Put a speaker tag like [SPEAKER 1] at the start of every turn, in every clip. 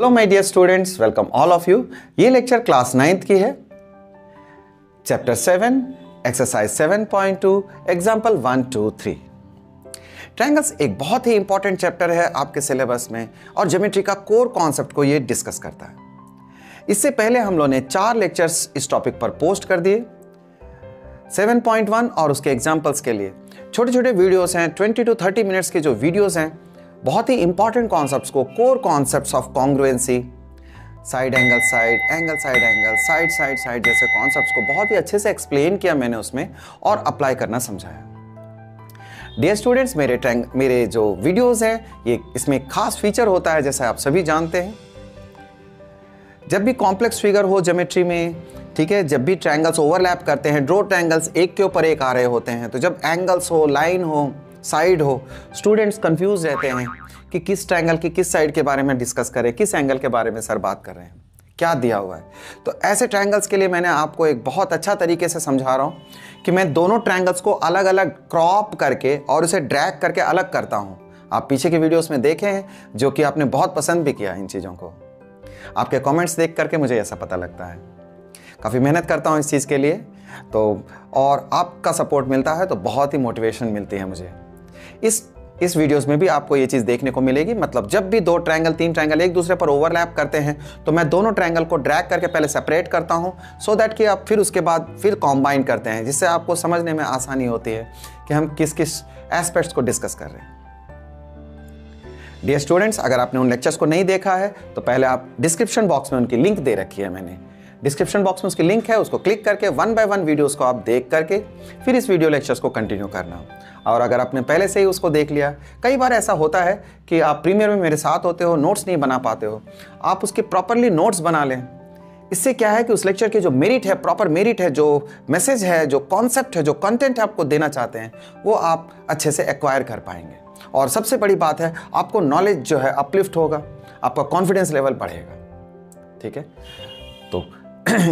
[SPEAKER 1] Hello my dear students, welcome all of you. ये lecture class 9th की है। Chapter 7 exercise 7.2 example 1, 2, 3। Triangles एक बहुत ही इंपॉर्टेंट चैप्टर है आपके सिलेबस में और ज्योमेट्री का कोर कॉन्सेप्ट को ये डिस्कस करता है। इससे पहले हम लोगों ने 4 लेक्चर्स इस टॉपिक पर पोस्ट कर दिए। 7.1 और उसके एग्जाम्पल्स के लिए छोटे छोटे वीडियोस हैं, 20 to 30 मिनट्स के जो वीडियोस हैं, बहुत ही इंपॉर्टेंट कॉन्सेप्ट्स को, core concepts of congruency, side angle side, angle side angle, side side side जैसे कॉन्सेप्ट्स को बहुत ही अच्छे से एक्सप्लेन किया मैंने उसमें और अप्लाई करना समझाया। डियर स्टूडेंट्स, मेरे जो वीडियोस हैं ये इसमें खास फीचर होता है, जैसे आप सभी जानते हैं, जब भी कॉम्प्लेक्स फिगर हो ज्योमेट्री में, ठीक है, जब भी ट्रायंगल्स ओवरलैप करते हैं, ड्रॉ ट्रायंगल्स एक के ऊपर एक आ रहे होते हैं, तो जब एंगल्स हो, लाइन हो, साइड हो, स्टूडेंट्स कंफ्यूज रहते हैं कि किस ट्रायंगल की किस साइड के बारे में डिस्कस करें, किस एंगल के बारे में सर बात कर रहे हैं, क्या दिया हुआ है। तो ऐसे ट्रायंगल्स के लिए मैंने आपको एक बहुत अच्छा तरीके से समझा रहा हूँ कि मैं दोनों ट्रायंगल्स को अलग अलग क्रॉप करके और उसे ड्रैग करके अलग करता हूँ। आप पीछे के वीडियोस में देखे हैं, जो कि आपने बहुत पसंद भी किया इन चीज़ों को। आपके कमेंट्स देख करके मुझे ऐसा पता लगता है। काफ़ी मेहनत करता हूँ इस चीज़ के लिए, तो और आपका सपोर्ट मिलता है तो बहुत ही मोटिवेशन मिलती है मुझे। इस वीडियोस में भी आपको ये चीज़ देखने को मिलेगी। मतलब जब भी 2 ट्रायंगल 3 ट्रायंगल एक दूसरे पर ओवरलैप करते हैं तो मैं दोनों ट्रायंगल को ड्रैग करके पहले सेपरेट करता हूँ, सो दैट कि आप फिर उसके बाद फिर कॉम्बाइन करते हैं, जिससे आपको समझने में आसानी होती है कि हम किस किस एस्पेक्ट्स को डिस्कस कर रहे हैं। डियर स्टूडेंट्स, अगर आपने उन लेक्चर्स को नहीं देखा है तो पहले आप डिस्क्रिप्शन बॉक्स में उनकी लिंक दे रखी है मैंने। डिस्क्रिप्शन बॉक्स में उसकी लिंक है, उसको क्लिक करके 1 by 1 वीडियोस को आप देख करके फिर इस वीडियो लेक्चर्स को कंटिन्यू करना। और अगर आपने पहले से ही उसको देख लिया, कई बार ऐसा होता है कि आप प्रीमियर में मेरे साथ होते हो, नोट्स नहीं बना पाते हो, आप उसके प्रॉपरली नोट्स बना लें। इससे क्या है कि उस लेक्चर की जो मेरिट है, प्रॉपर मेरिट है, जो मैसेज है, जो कॉन्सेप्ट है, जो कंटेंट आपको देना चाहते हैं, वो आप अच्छे से एक्वायर कर पाएंगे। और सबसे बड़ी बात है, आपको नॉलेज जो है अपलिफ्ट होगा, आपका कॉन्फिडेंस लेवल बढ़ेगा। ठीक है, तो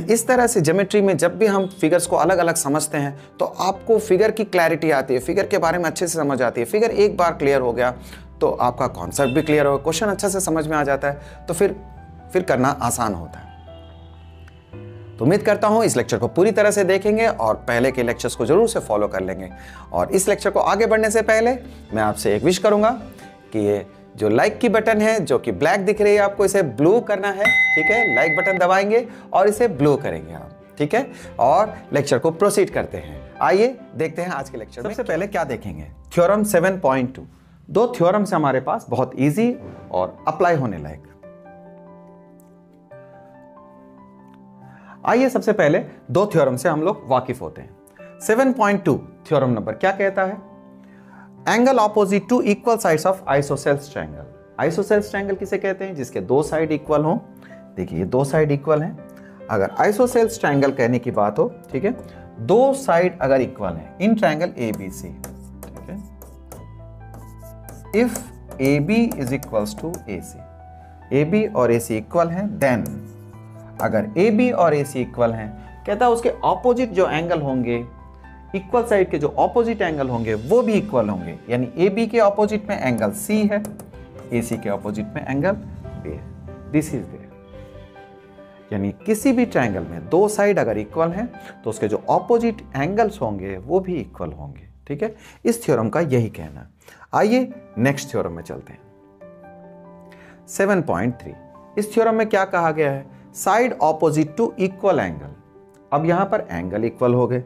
[SPEAKER 1] इस तरह से ज्योमेट्री में जब भी हम फिगर्स को अलग अलग समझते हैं तो आपको फिगर की क्लैरिटी आती है, फिगर के बारे में अच्छे से समझ आती है। फिगर एक बार क्लियर हो गया तो आपका कॉन्सेप्ट भी क्लियर हो, क्वेश्चन अच्छे से समझ में आ जाता है, तो फिर करना आसान होता है। तो उम्मीद करता हूँ इस लेक्चर को पूरी तरह से देखेंगे और पहले के लेक्चर्स को जरूर से फॉलो कर लेंगे। और इस लेक्चर को आगे बढ़ने से पहले मैं आपसे एक विश करूंगा कि ये जो लाइक की बटन है, जो कि ब्लैक दिख रही है आपको, इसे ब्लू करना है। ठीक है, लाइक बटन दबाएंगे और इसे ब्लू करेंगे आप। ठीक है, और लेक्चर को प्रोसीड करते हैं। आइए देखते हैं आज के लेक्चर में। सबसे पहले क्या देखेंगे, थ्योरम 7.2। 2 थ्योरम्स हमारे पास, बहुत इजी और अप्लाई होने लायक। आइए सबसे पहले 2 थ्योरम से हम लोग वाकिफ होते हैं। 7.2 थ्योरम नंबर क्या कहता है, angle opposite to equal sides of isosceles triangle. Isosceles triangle किसे कहते हैं, जिसके 2 साइड इक्वल हो। देखिए ये 2 साइड इक्वल हैं। अगर आइसोसेल्स ट्रायंगल कहने की बात हो, ठीक है, 2 साइड अगर इक्वल हैं इन ट्रायंगल ABC, ठीक है, if AB is equals to AC, AB और AC इक्वल हैं, देन अगर AB और AC इक्वल हैं, कहता है उसके ऑपोजिट जो एंगल होंगे, इक्वल साइड के जो ऑपोजिट एंगल होंगे वो भी इक्वल होंगे। यानी AB के ऑपोजिट में एंगल C है, AC के ऑपोजिट में एंगल B है। This is there. यानी किसी भी ट्रायंगल में 2 साइड अगर इक्वल हैं तो उसके जो ऑपोजिट एंगल्स होंगे वो भी इक्वल होंगे। ठीक है, इस थ्योरम का यही कहना। आइए नेक्स्ट थ्योरम में चलते हैं। 7.3 इस थ्योरम में क्या कहा गया है, side opposite to equal angle. अब यहां पर एंगल इक्वल हो गए,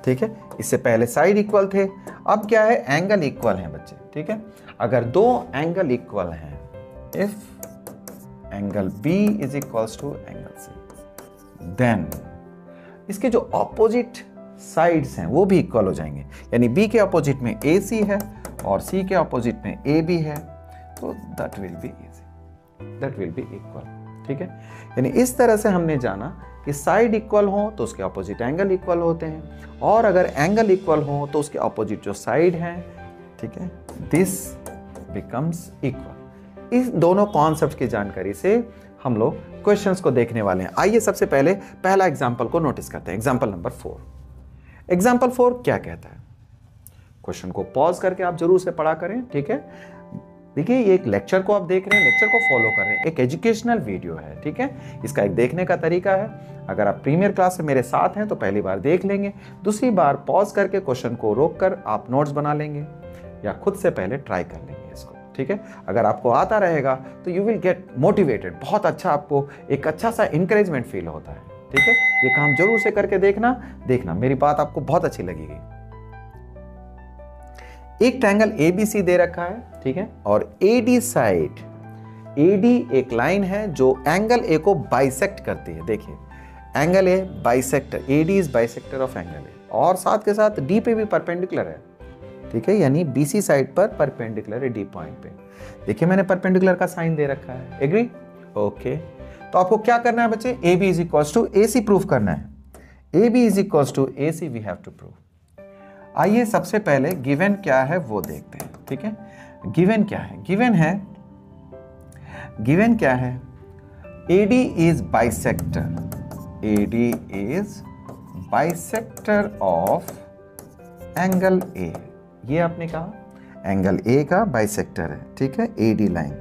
[SPEAKER 1] ठीक है, इससे पहले साइड इक्वल थे, अब क्या है, एंगल इक्वल हैं बच्चे। ठीक है, अगर 2 एंगल इक्वल हैं, if angle B is equals to angle C, then इसके जो ऑपोजिट साइड्स हैं वो भी इक्वल हो जाएंगे। यानी B के ऑपोजिट में AC है और C के ऑपोजिट में AB है, तो that will be easy, that will be equal. ठीक है, यानी इस तरह से हमने जाना कि साइड इक्वल हो तो उसके ऑपोजिट एंगल इक्वल होते हैं, और अगर एंगल इक्वल हो तो उसके ऑपोजिट जो साइड हैं, ठीक है, दिस बिकम्स इक्वल। इस दोनों कॉन्सेप्ट की जानकारी से हम लोग क्वेश्चंस को देखने वाले हैं। आइए सबसे पहले पहला एग्जांपल को नोटिस करते हैं, एग्जांपल नंबर 4। एग्जांपल 4 क्या कहता है, क्वेश्चन को पॉज करके आप जरूर से पढ़ा करें। ठीक है, देखिए ये एक लेक्चर को आप देख रहे हैं, लेक्चर को फॉलो कर रहे हैं, एक एजुकेशनल वीडियो है, ठीक है। इसका एक देखने का तरीका है, अगर आप प्रीमियर क्लास से मेरे साथ हैं तो पहली बार देख लेंगे, दूसरी बार पॉज करके क्वेश्चन को रोक कर आप नोट्स बना लेंगे या खुद से पहले ट्राई कर लेंगे इसको, ठीक है। अगर आपको आता रहेगा तो यू विल गेट मोटिवेटेड, बहुत अच्छा, आपको एक अच्छा सा इंकरेजमेंट फील होता है, ठीक है। ये काम जरूर से करके देखना मेरी बात आपको बहुत अच्छी लगेगी। एक ट्रायंगल ABC दे रखा है, ठीक है, और AD साइड, AD एक लाइन है जो एंगल A को बाइसेक्ट करती है। देखिए angle A bisector, AD is bisector of angle A, और साथ के साथ D पे भी परपेंडिकुलर है, ठीक है, यानी BC साइड पर परपेंडिकुलर है D पॉइंट पे। देखिए मैंने परपेंडिकुलर का साइन दे रखा है, एग्री, ओके। तो आपको क्या करना है बच्चे, AB is equals to AC proof करना है, AB is equals to AC we have to prove. आइए सबसे पहले गिवन क्या है वो देखते हैं, ठीक है। गिवन क्या है, गिवन क्या है, AD is bisector, AD is bisector of angle A, ये आपने कहा एंगल A का बाइसेक्टर है, ठीक है, AD लाइन।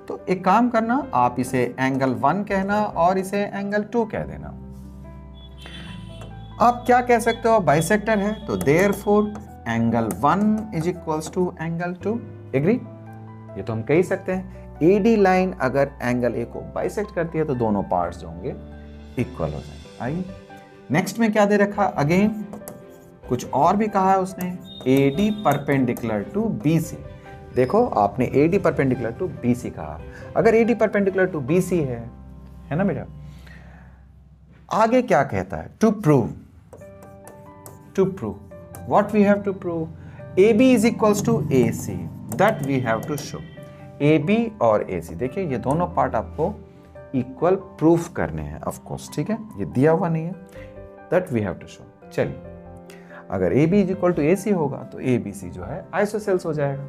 [SPEAKER 1] तो एक काम करना, आप इसे एंगल 1 कहना और इसे एंगल 2 कह देना। आप क्या कह सकते हो, बाइसेक्टर है तो therefore angle 1 is equals to angle 2, agree. ये तो हम कह ही सकते हैं, AD लाइन अगर एंगल A को बाइसेक्ट करती है तो दोनों पार्ट्स जो होंगे इक्वल हो जाएंगे। आइए नेक्स्ट में क्या दे रखा, अगेन कुछ और भी कहा है उसने, AD परपेंडिकुलर टू BC। देखो आपने AD परपेंडिकुलर टू BC कहा, अगर AD परपेंडिकुलर टू BC है ना बेटा, आगे क्या कहता है, to prove what we have to prove, AB is equals to AC, that we have to show। AB और AC, देखिए ये दोनों पार्ट आपको इक्वल प्रूफ करने हैं, ऑफ कोर्स, ठीक है, ये दिया हुआ नहीं है, that we have to show। चलिए अगर AB is equal to AC होगा तो ABC जो है आइसोसेल्स हो जाएगा।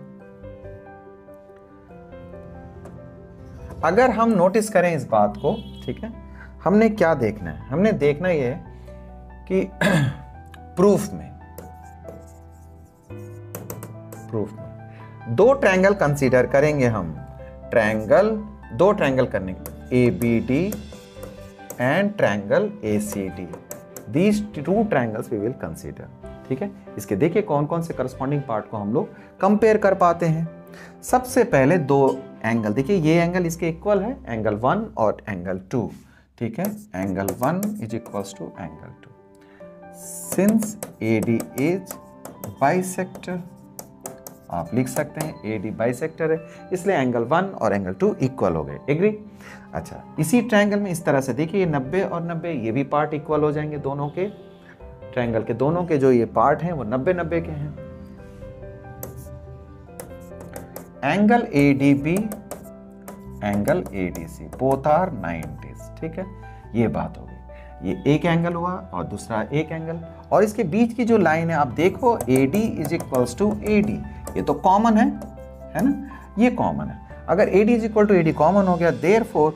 [SPEAKER 1] अगर हम नोटिस करें इस बात को, ठीक है, हमने क्या देखना है, हमने देखना ये है कि प्रूफ में दो ट्रायंगल कंसीडर करेंगे हम, दो ट्रायंगल करने के, ABD and triangle ACD, these two triangles we will consider, ठीक है। इसके देखिए कौन कौन से करस्पॉन्डिंग पार्ट को हम लोग कंपेयर कर पाते हैं। सबसे पहले दो एंगल, देखिए ये एंगल इसके इक्वल है, एंगल 1 और एंगल 2, ठीक है, angle 1 is equals to angle 2। Since AD is bisector, आप लिख सकते हैं AD बाइसेक्टर है, इसलिए एंगल 1 और एंगल 2 इक्वल हो गए, एग्री। अच्छा, इसी ट्रायंगल में इस तरह से देखिए 90 और 90 ये भी पार्ट इक्वल हो जाएंगे, दोनों के ट्रायंगल के दोनों के जो ये पार्ट हैं वो 90-90 के हैं। Angle ADB, angle ADC both are 90, ठीक है, ये बात हो गई। ये एक एंगल हुआ और दूसरा एक एंगल, और इसके बीच की जो लाइन है आप देखो, AD is equals to AD, ये तो कॉमन है ना, ये कॉमन है। अगर AD is equal to AD common हो गया, देयरफॉर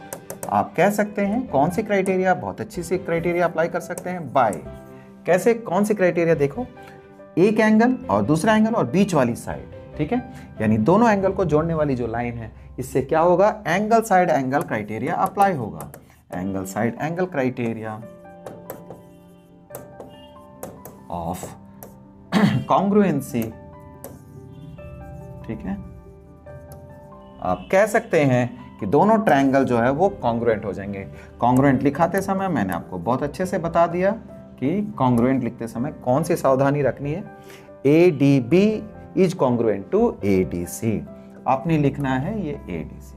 [SPEAKER 1] आप कह सकते हैं कौन सी क्राइटेरिया, बहुत अच्छी सी क्राइटेरिया अप्लाई कर सकते हैं, बाय, कैसे, कौन सी क्राइटेरिया, देखो एक एंगल और दूसरा एंगल और बीच वाली साइड, ठीक है, यानी दोनों एंगल को जोड़ने वाली जो लाइन है, इससे क्या होगा, angle side angle criteria apply होगा, angle side angle criteria of congruency, ठीक है। आप कह सकते हैं कि दोनों ट्रायंगल जो है वो कॉन्ग्रुएंट हो जाएंगे। कॉन्ग्रुएंट लिखाते समय मैंने आपको बहुत अच्छे से बता दिया कि कॉन्ग्रुएंट लिखते समय कौन सी सावधानी रखनी है, ADB is congruent to ADC, आपने लिखना है ये ADC,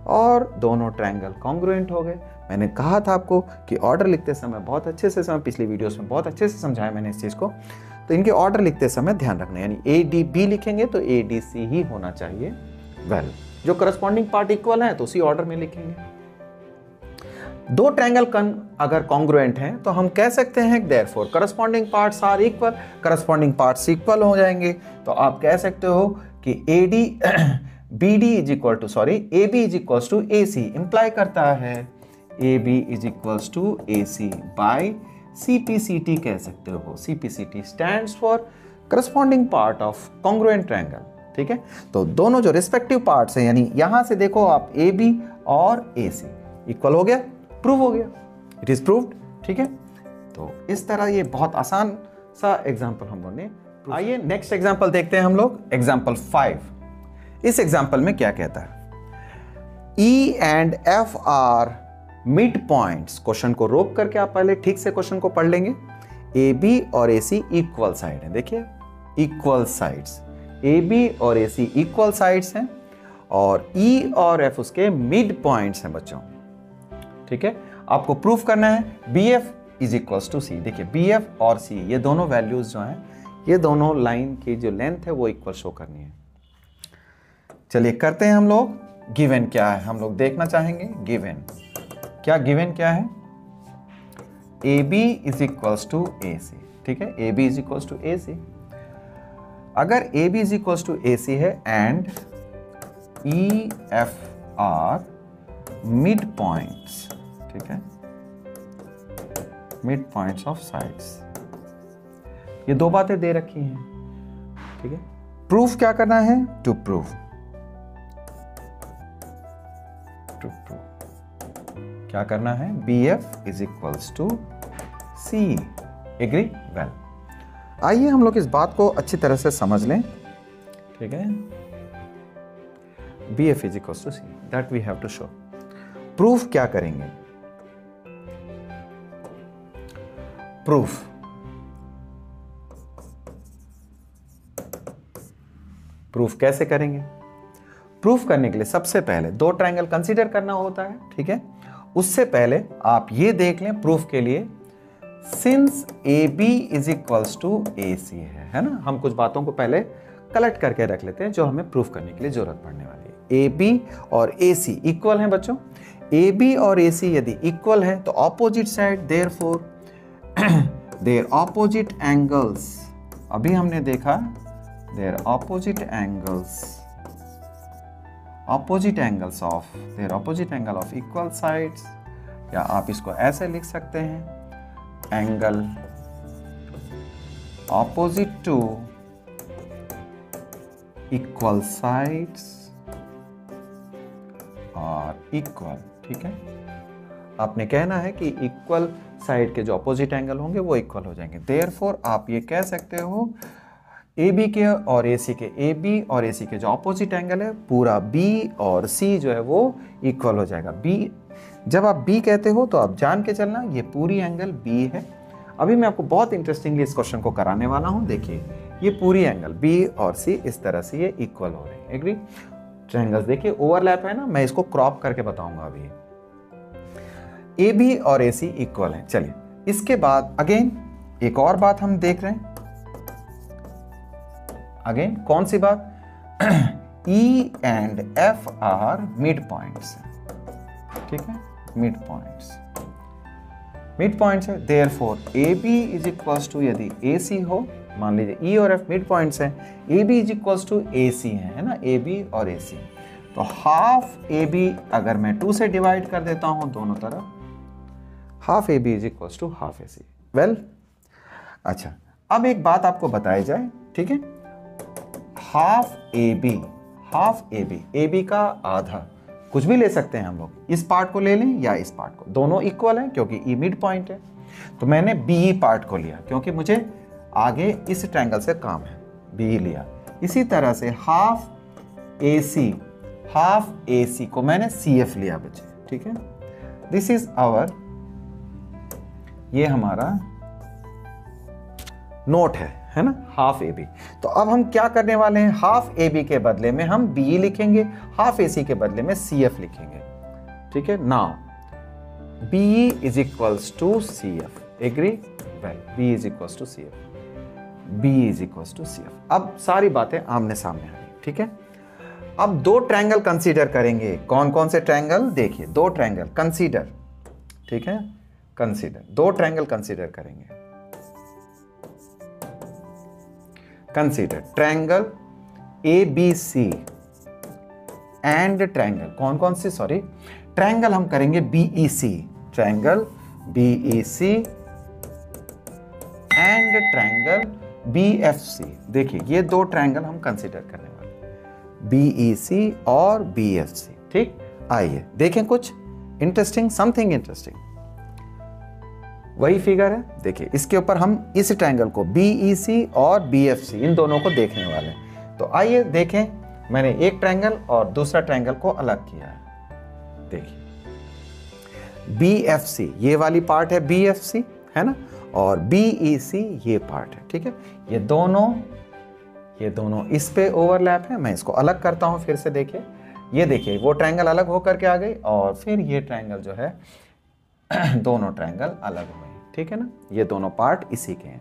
[SPEAKER 1] और दोनों ट्रायंगल कॉन्ग्रुएंट हो गए। मैंने कहा था आपको कि ऑर्डर लिखते समय बहुत अच्छे से, पिछली वीडियोस में बहुत अच्छे से समझाया मैंने इस चीज़ को, तो इनके ऑर्डर लिखते समय ध्यान रखना, यानी ADB लिखेंगे तो ADC ही होना चाहिए, वेल, जो करस्पॉन्डिंग पार्ट इक्वल है तो उसी ऑर्डर में लिखेंगे। दो ट्रायंगल अगर कॉन्ग्रुएंट हैं तो हम कह सकते हैं therefore corresponding parts are equal, corresponding parts equal हो जाएंगे, तो आप कह सकते हो कि AB is equals to AC, imply करता है AB is equals to AC by CPCT कह सकते हो। CPCT stands for corresponding part of congruent triangle, ठीक है। तो दोनों जो रिस्पेक्टिव पार्ट्स हैं, यानी यहां से देखो आप ए बी और ए सी इक्वल हो गया, प्रूव हो गया, इट इज प्रूव्ड, ठीक है। तो इस तरह ये बहुत आसान सा एग्जाम्पल हम लोगों ने। आइए नेक्स्ट एग्जाम्पल देखते हैं हम लोग, एग्जाम्पल 5। इस एग्जाम्पल में क्या कहता है, E and F are mid points. Question को रोक करके आप पहले ठीक से क्वेश्चन को पढ़ लेंगे। ए बी और ए सी इक्वल साइड है, देखिए इक्वल साइड्स, ए बी और ए सी इक्वल साइड्स हैं और E और F उसके मिड पॉइंट्स हैं बच्चों, ठीक है। आपको प्रूफ करना है B F is equals to C. देखिए बी एफ और सी ये दोनों वैल्यूज जो हैं, ये दोनों लाइन की जो लेंथ है वो इक्वल शो करनी है। चलिए करते हैं हम लोग। गिवन क्या है हम लोग देखना चाहेंगे। गिवन क्या है, A B is equals to A C, ठीक है। A B is equals to A C. अगर A B is equals to A C है and E F are mid points, ठीक है, मिड पॉइंट्स ऑफ साइड्स, ये दो बातें दे रखी हैं, ठीक है। प्रूफ क्या करना है, टू प्रूव क्या करना है, B F is equals to C. Agree, well. आइए हम लोग इस बात को अच्छी तरह से समझ लें, ठीक है। B F is equals to C, that we have to show. Proof क्या करेंगे, प्रूफ कैसे करेंगे। प्रूफ करने के लिए सबसे पहले दो ट्रायंगल कंसीडर करना होता है, ठीक है। उससे पहले आप ये देख लें प्रूफ के लिए, since A B is equals to A C है ना। हम कुछ बातों को पहले कलेक्ट करके रख लेते हैं जो हमें प्रूफ करने के लिए जरूरत पड़ने वाली है। ए बी और ए सी इक्वल हैं बच्चों। ए बी और ए सी यदि इक्वल है तो opposite side, therefore their opposite angles, अभी हमने देखा their opposite angles of their opposite angle of equal sides, या आप इसको ऐसे लिख सकते हैं, angle opposite to equal sides और इक्वल, ठीक है। आपने कहना है कि इक्वल साइड के जो ऑपोजिट एंगल होंगे वो इक्वल हो जाएंगे। देयरफॉर आप ये कह सकते हो ए बी के और ए सी के, ए बी और ए सी के जो ऑपोजिट एंगल है पूरा बी और सी जो है वो इक्वल हो जाएगा। बी, जब आप बी कहते हो तो आप जान के चलना ये पूरी एंगल बी है। अभी मैं आपको बहुत इंटरेस्टिंगली इस क्वेश्चन को कराने वाला हूं। देखिए ये पूरी एंगल बी और सी इस तरह से ये इक्वल हो रहे हैं। एग्री। ट्रायंगल्स देखिए ओवरलैप है ना, मैं इसको क्रॉप करके बताऊंगा अभी। ए बी और ए सी इक्वल है। चलिए इसके बाद अगेन एक और बात हम देख रहे हैं। अगेन कौन सी बात, E and F are mid points, ठीक है, मिड पॉइंट्स है। Therefore AB is equals to, यदि AC हो, मान लीजिए E और F मिड पॉइंट्स हैं, AB is equals to AC है ना, AB और AC। तो हाफ AB अगर मैं 2 से डिवाइड कर देता हूं दोनों तरफ, half AB is equals to half AC। Well, अच्छा अब एक बात आपको बताई जाए, ठीक है। Half A B A B का आधा, कुछ भी ले सकते हैं हम लोग, इस पार्ट को ले लें या इस पार्ट को, दोनों इक्वल हैं क्योंकि ई मिड पॉइंट है। तो मैंने बी पार्ट को लिया क्योंकि मुझे आगे इस ट्रायंगल से काम है, बी लिया। इसी तरह से हाफ ए सी को मैंने सी एफ लिया बच्चे, ठीक है। दिस इज आवर, ये हमारा नोट है ना, हाफ ए बी। तो अब हम क्या करने वाले हैं, हाफ ए बी के बदले में हम बी लिखेंगे, हाफ ए सी के बदले में सी एफ लिखेंगे, ठीक है। Now B is equals to C F. Agree, well, B is equals to C F, B is equals to C F. अब सारी बातें आमने सामने आ गई, ठीक है। अब दो ट्रायंगल कंसीडर करेंगे। कौन कौन से ट्रायंगल, देखिए दो ट्रायंगल कंसीडर, ठीक है, कंसीडर, दो ट्रायंगल कंसीडर करेंगे। Consider triangle ABC and triangle, कौन कौन सी, सॉरी, ट्रायंगल हम करेंगे BEC, triangle BEC and triangle BFC। देखिए ये दो ट्रायंगल हम कंसीडर करने वाले, BEC और BFC। ठीक, आइए देखें कुछ इंटरेस्टिंग, समथिंग इंटरेस्टिंग। वही फिगर है, देखिए इसके ऊपर हम इस ट्रायंगल को BEC और BFC इन दोनों को देखने वाले हैं। तो आइए देखें, मैंने एक ट्रायंगल और दूसरा ट्रायंगल को अलग किया है। देखिए BFC ये वाली पार्ट है BFC, है ना, और BEC ये पार्ट है। ठीक है, ये दोनों इस पे ओवरलैप है। मैं इसको अलग करता हूं फिर से। देखिए, ये देखिए वो ट्रायंगल अलग होकर के आ गई और फिर ये ट्रायंगल जो है दोनों ट्रायंगल अलग हुए। ठीक है ना, ये दोनों पार्ट इसी के हैं।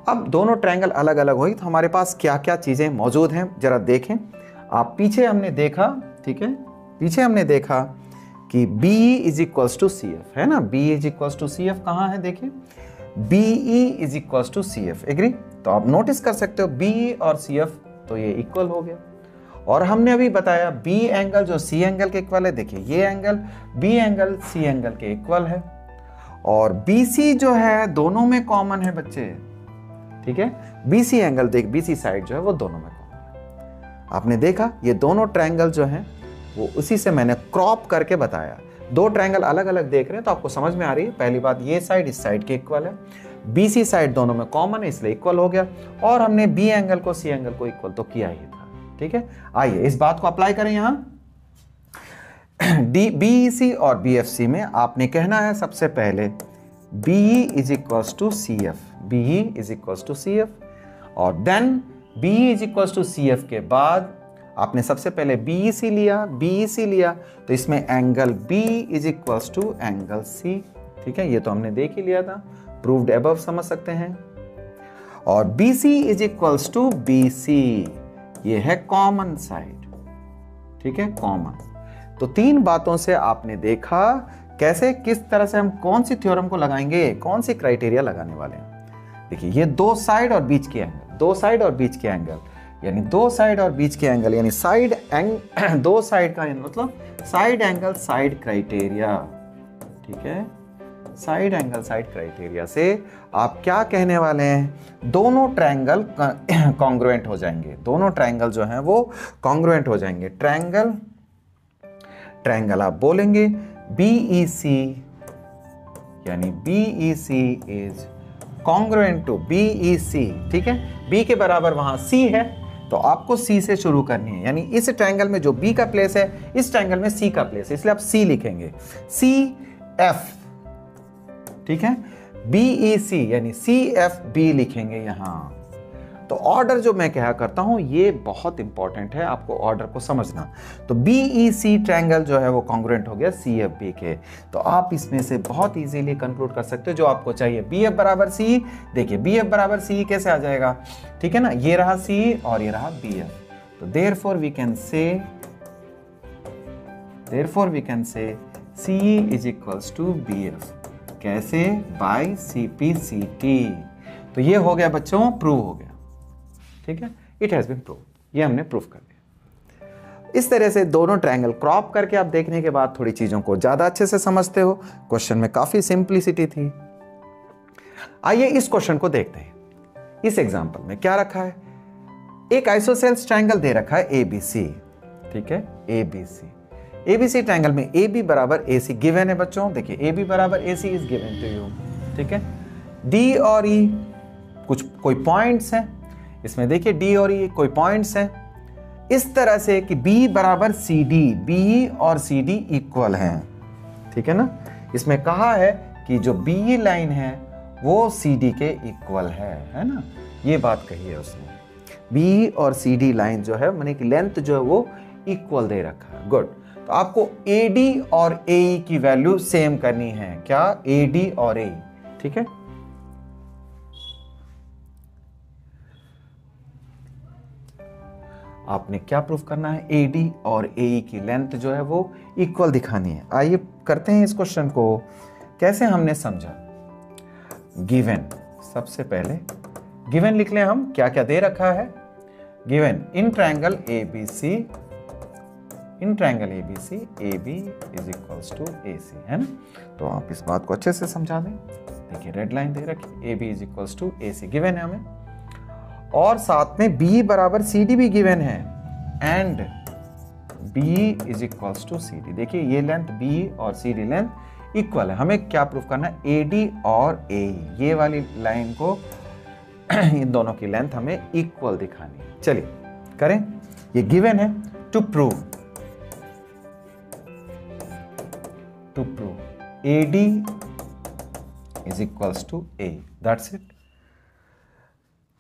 [SPEAKER 1] अब दोनों ट्रायंगल अलग अलग हुई तो हमारे पास क्या क्या चीजें मौजूद हैं जरा देखें आप। पीछे हमने देखा, ठीक है, पीछे हमने देखा कि BE is equals to CF, है ना। BE is equals to CF कहाँ है, देखिए BE is equals to CF, agree. तो आप नोटिस कर सकते हो BE और CF तो ये इक्वल हो गया। और हमने अभी बताया B एंगल जो C एंगल के इक्वल है, देखिए ये angle B angle C angle के इक्वल है। और BC जो है दोनों में कॉमन है बच्चे। ठीक है, BC एंगल देख, BC साइड जो है वो दोनों में कॉमन है। आपने देखा ये दोनों ट्रायंगल जो हैं वो उसी से मैंने क्रॉप करके बताया। दो ट्रायंगल अलग अलग देख रहे हैं तो आपको समझ में आ रही है। पहली बात, ये साइड इस साइड के इक्वल है, BC साइड दोनों में कॉमन है इसलिए इक्वल हो गया। और हमने B एंगल को C एंगल को इक्वल तो किया ही था। ठीक है, आइए इस बात को अप्लाई करें यहां। BEC और BFC में आपने कहना है सबसे पहले BE is equals to CF, BE is equals to CF। और then BE is equals to CF के बाद आपने सबसे पहले BEC लिया तो इसमें angle B is equals to angle C। ठीक है, ये तो हमने देख ही लिया था, प्रूव्ड अबव समझ सकते हैं। और BC is equals to BC, ये है कॉमन साइड। ठीक है, कॉमन। तो तीन बातों से आपने देखा कैसे, किस तरह से हम कौन सी थ्योरम को लगाएंगे, कौन सी क्राइटेरिया लगाने वाले हैं। देखिए ये दो साइड और बीच के एंगल, दो साइड और बीच के एंगल, यानी दो साइड और बीच के एंगल, यानी साइड दो साइड का मतलब साइड एंगल साइड क्राइटेरिया। ठीक है, साइड एंगल साइड क्राइटेरिया से आप क्या कहने वाले हैं, दोनों ट्रायंगल कॉन्ग्रुएंट हो जाएंगे। दोनों ट्रायंगल जो हैं वो कॉन्ग्रुएंट हो जाएंगे। ट्रायंगल आप बोलेंगे BEC, यानी BEC is congruent to BEC। ठीक है, B के बराबर वहां C है तो आपको C से शुरू करनी है, यानी इस ट्रायंगल में जो B का प्लेस है इस ट्रायंगल में C का प्लेस है, इसलिए आप C लिखेंगे, CF। ठीक है, BEC यानी CFB लिखेंगे यहां। तो ऑर्डर जो मैं कहा करता हूं ये बहुत इंपॉर्टेंट है, आपको ऑर्डर को समझना। तो BEC ट्रायंगल जो है वो कॉन्ग्रुएंट हो गया CFB के। तो आप इसमें से बहुत इजीली कंक्लूड कर सकते हो जो आपको चाहिए। BF बराबर C, देखिए BF बराबर C कैसे आ जाएगा, ठीक है ना, ये रहा C और ये रहा BF। तो therefore we can say CE is equals to BF। कैसे, बाय CPCT। तो ये हो गया बच्चों, प्रूव हो गया। ठीक है, इट हैज बीन प्रूव, ये हमने प्रूव कर दिया। इस तरह से दोनों ट्रायंगल क्रॉप करके आप देखने के बाद थोड़ी चीजों को ज्यादा अच्छे से समझते हो। क्वेश्चन में काफी सिंप्लिसिटी थी। आइए इस क्वेश्चन को देखते हैं। इस एग्जांपल में क्या रखा है, एक आइसोसेल्स ट्रायंगल दे रखा है ABC। ठीक है, ABC ट्रायंगल में AB बराबर AC गिवन है बच्चों। देखिए AB बराबर AC is given to you. ठीक है, D और E कोई पॉइंट्स हैं इसमें, देखिए D और E कोई पॉइंट्स हैं इस तरह से कि B बराबर CD, BE और CD इक्वल हैं। ठीक है ना, इसमें कहा है कि जो BE लाइन है वो CD के इक्वल है ना, ये बात कही है उसने। BE और CD लाइन जो है माने कि लेंथ जो है वो इक्वल दे रखा है। गुड। तो आपको AD और AE की वैल्यू सेम करनी है। क्या, AD और AE। ठीक है, आपने क्या प्रूफ करना है, AD और AE की लेंथ जो है वो इक्वल दिखानी है। आइए करते हैं इस क्वेश्चन को। कैसे हमने समझा, गिवन, सबसे पहले गिवन लिख लें हम, क्या क्या दे रखा है। Given in triangle ABC AB is equals to AC, है ना। तो आप इस बात को अच्छे से समझा दें। देखिए रेड लाइन दे रखी, AB is equals to AC given है हमें, और साथ में B बराबर CD भी गिवन है। And B is equals to C D. देखिए ये लेंथ बी और सी डी लेंथ इक्वल है। हमें क्या प्रूफ करना है, ए डी और ए, ये वाली लाइन को इन दोनों की लेंथ हमें इक्वल दिखानी है। चलिए करें, ये गिवन है। To prove A D is equals to A, that's it.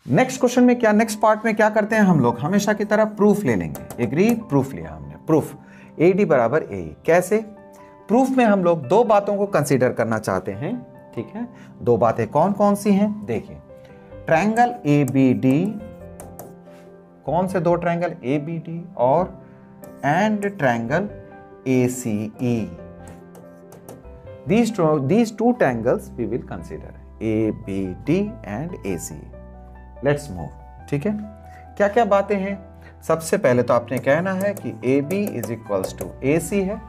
[SPEAKER 1] Next question में क्या, नेक्स्ट पार्ट में क्या करते हैं हम लोग, हमेशा की तरह प्रूफ ले लेंगे। एग्री, प्रूफ लिया हमने, प्रूफ ए डी बराबर ए। कैसे प्रूफ में हम लोग दो बातों को कंसीडर करना चाहते हैं, ठीक है। दो बातें कौन कौन सी हैं, देखिए ट्रायंगल ए बी डी, कौन से दो ट्रायंगल, ए बी डी और and triangle A C E. these two triangles we will consider, A B D and A C। Let's move, ठीक है। क्या क्या बातें हैं, सबसे पहले तो आपने कहना है कि A B is equals to A C है,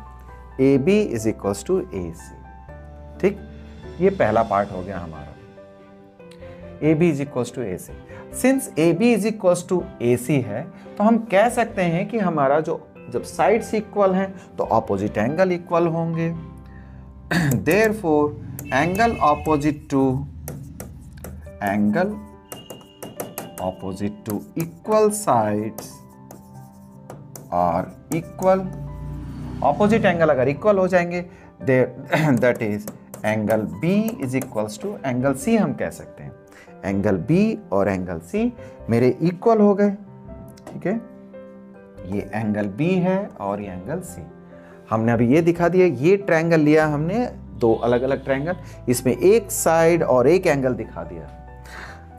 [SPEAKER 1] A B is equals to A C, ठीक। ये पहला पार्ट हो गया हमारा, A B is equals to A C. Since A B is equals to A C है तो हम कह सकते हैं कि हमारा जब साइड्स इक्वल हैं तो ऑपोजिट एंगल इक्वल होंगे। Therefore, angle opposite to equal sides are equal। opposite angle अगर equal हो जाएंगे that is angle B is equals to angle C, हम कह सकते हैं angle B और angle C मेरे equal हो गए, ठीक है। ये angle B है और ये angle C। हमने अभी ये दिखा दिया, ये ट्रायंगल लिया हमने, दो अलग अलग ट्रायंगल, इसमें एक साइड और एक एंगल दिखा दिया।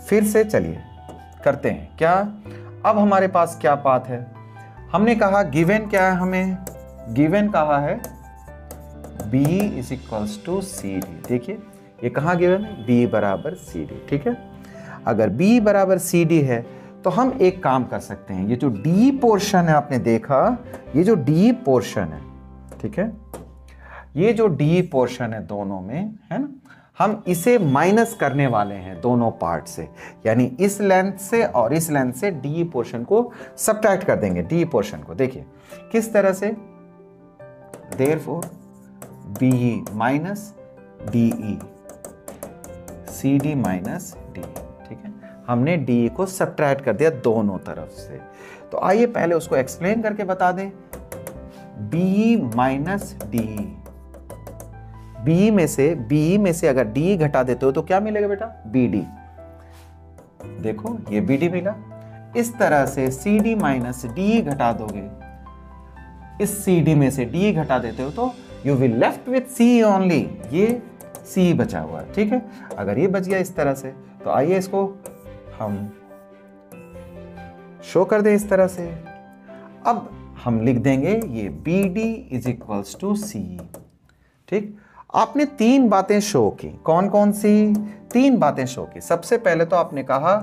[SPEAKER 1] फिर से चलिए करते हैं क्या। अब हमारे पास क्या बात है, हमने कहा गिवन क्या है, हमें गिवन कहा है B is equals to C D. देखिए ये कहाँ गिवन है, B बराबर सी डी, ठीक है। अगर B बराबर सी डी है तो हम एक काम कर सकते हैं, ये जो D पोर्शन है आपने देखा, ये जो D पोर्शन है, ठीक है, ये जो D पोर्शन है दोनों में, है ना, हम इसे माइनस करने वाले हैं दोनों पार्ट से, यानी इस लेंथ से और इस लेंथ से D पोर्शन को सब्ट्रैक्ट कर देंगे। D पोर्शन को देखिए किस तरह से, therefore BE minus DE, CD minus D, ठीक है। हमने D को सब्ट्रैक्ट कर दिया दोनों तरफ से। तो आइए पहले उसको एक्सप्लेन करके बता दें। BE माइनस DE, BE में से अगर DE घटा देते हो तो क्या मिलेगा बेटा, BD। देखो ये BD मिला। इस तरह से CD माइनस DE घटा दोगे, इस CD में से DE घटा देते हो तो you will left with C only, ये C बचा हुआ है, ठीक है। अगर ये बच गया इस तरह से तो आइए इसको हम शो कर दें इस तरह से। अब हम लिख देंगे ये BD is equals to C, ठीक। आपने तीन बातें शो की, कौन कौन सी तीन बातें शो की। सबसे पहले तो आपने कहा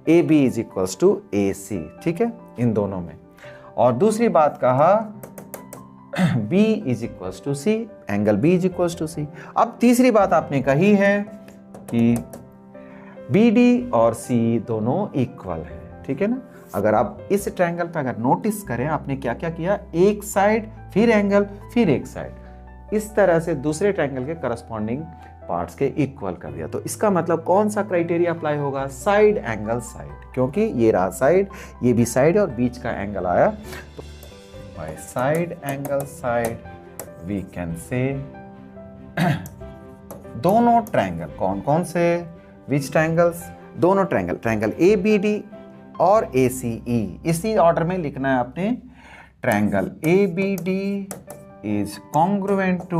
[SPEAKER 1] AB is equals to AC, ठीक है, इन दोनों में। और दूसरी बात कहा B is equals to C, angle B is equals to C। अब तीसरी बात आपने कही है कि BD और C दोनों इक्वल है, ठीक है ना। अगर आप इस ट्रायंगल पे अगर नोटिस करें, आपने क्या क्या किया, एक साइड फिर एंगल फिर एक साइड, इस तरह से दूसरे ट्रायंगल के करस्पॉन्डिंग पार्ट्स के इक्वल कर दिया। तो इसका मतलब कौन सा क्राइटेरिया अप्लाई होगा, साइड एंगल साइड, क्योंकि ये रहा साइड, ये भी साइड और बीच का एंगल आया। तो by side angle side we can say दोनों ट्रायंगल, कौन कौन से, विच ट्रायंगल्स, दोनों ट्रायंगल, ट्रायंगल ABD और ACE, इसी ऑर्डर में लिखना है आपने। Triangle ABD is congruent to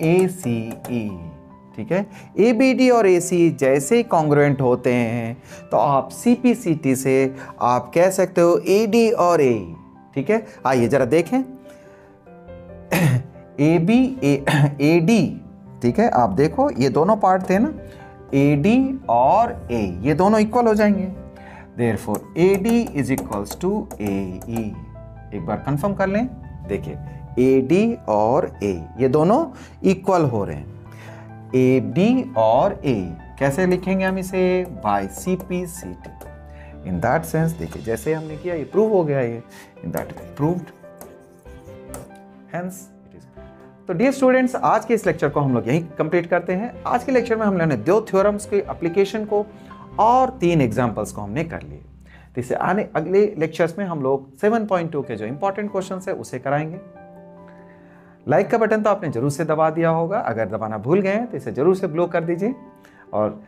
[SPEAKER 1] ACE, ठीक है। ABD और ACE जैसे ही कॉन्ग्रुएंट होते हैं तो आप CPCT से आप कह सकते हो AD और AE, ठीक है। आइए जरा देखें AD, ठीक है, आप देखो ये दोनों पार्ट थे ना, AD और A, ये दोनों इक्वल हो जाएंगे। Therefore AD is equals to AE। एक बार कंफर्म कर लें, देखिए AD और A ये दोनों इक्वल हो रहे हैं। AD और A कैसे लिखेंगे हम इसे, by CPCT। In that sense देखिए जैसे हमने किया ये प्रूव हो गया, ये in that proved, hence it is. तो डियर स्टूडेंट्स, आज के इस लेक्चर को हम लोग यहीं कंप्लीट करते हैं। आज के लेक्चर में हम लोगों ने 2 थ्योरम्स की एप्लीकेशन को और 3 एग्जांपल्स को हमने कर लिए। तो इससे आने अगले लेक्चर्स में हम लोग 7.2 के जो इंपॉर्टेंट क्वेश्चंस है उसे कराएंगे। लाइक का बटन तो आपने जरूर से दबा दिया होगा, अगर दबाना भूल गए हैं तो इसे जरूर से ब्लो कर दीजिए, और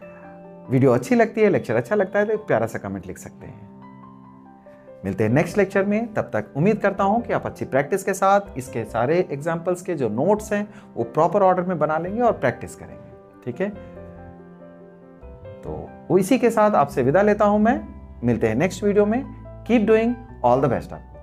[SPEAKER 1] वीडियो अच्छी लगती है, लेक्चर अच्छा लगता है तो एक प्यारा सा कमेंट लिख सकते हैं। मिलते हैं नेक्स्ट लेक्चर में, तब तक उम्मीद करता हूं कि आप अच्छी प्रैक्टिस के साथ इसके सारे एग्जाम्पल्स के जो नोट्स हैं वो प्रॉपर ऑर्डर में बना लेंगे और प्रैक्टिस करेंगे, ठीक है। तो इसी के साथ आपसे विदा लेता हूं मैं, मिलते हैं नेक्स्ट वीडियो में। Keep doing, all the best आपको।